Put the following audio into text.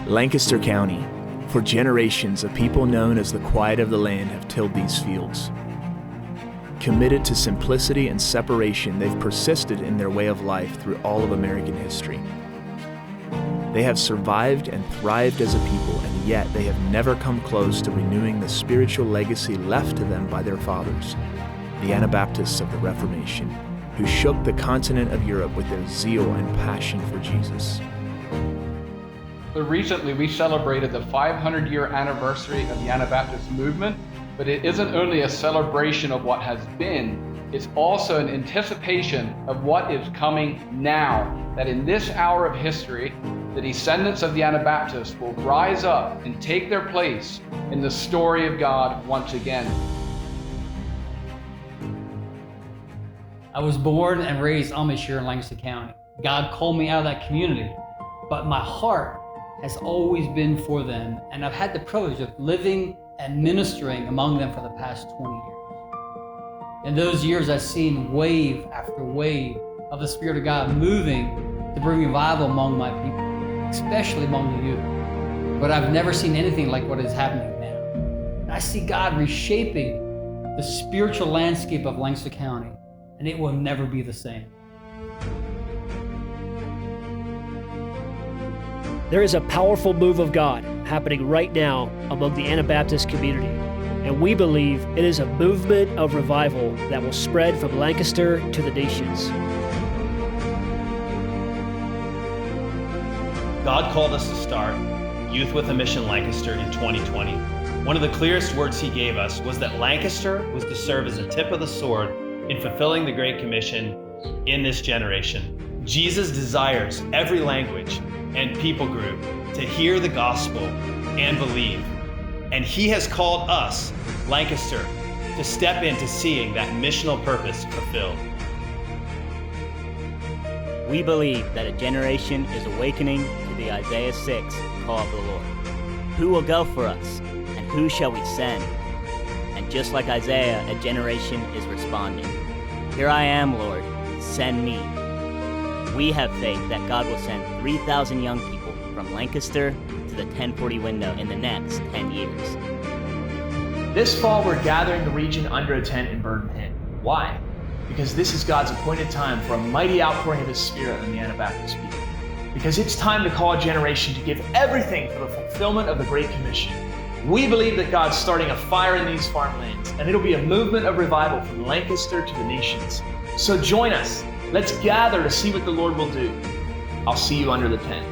Lancaster County. For generations, a people known as the quiet of the land have tilled these fields. Committed to simplicity and separation, they've persisted in their way of life through all of American history. They have survived and thrived as a people, and yet they have never come close to renewing the spiritual legacy left to them by their fathers, the Anabaptists of the Reformation, who shook the continent of Europe with their zeal and passion for Jesus. So recently we celebrated the 500-year anniversary of the Anabaptist movement, but it isn't only a celebration of what has been, it's also an anticipation of what is coming now, that in this hour of history, the descendants of the Anabaptists will rise up and take their place in the story of God once again. I was born and raised Amish here in Lancaster County. God called me out of that community, but my heart has always been for them, and I've had the privilege of living and ministering among them for the past 20 years. In those years, I've seen wave after wave of the Spirit of God moving to bring revival among my people, especially among the youth. But I've never seen anything like what is happening now. And I see God reshaping the spiritual landscape of Lancaster County, and it will never be the same. There is a powerful move of God happening right now among the Anabaptist community, and we believe it is a movement of revival that will spread from Lancaster to the nations. God called us to start Youth with a Mission Lancaster in 2020. One of the clearest words He gave us was that Lancaster was to serve as the tip of the sword in fulfilling the Great Commission in this generation. Jesus desires every language and people group to hear the gospel and believe. And He has called us, Lancaster, to step into seeing that missional purpose fulfilled. We believe that a generation is awakening to the Isaiah 6 call of the Lord. Who will go for us, and who shall we send? And just like Isaiah, a generation is responding. Here I am, Lord, send me. We have faith that God will send 3,000 young people from Lancaster to the 1040 window in the next 10 years. This fall, we're gathering the region under a tent in Burden Inn. Why? Because this is God's appointed time for a mighty outpouring of His Spirit on the Anabaptist people. Because it's time to call a generation to give everything for the fulfillment of the Great Commission. We believe that God's starting a fire in these farmlands, and it'll be a movement of revival from Lancaster to the nations. So join us. Let's gather to see what the Lord will do. I'll see you under the tent.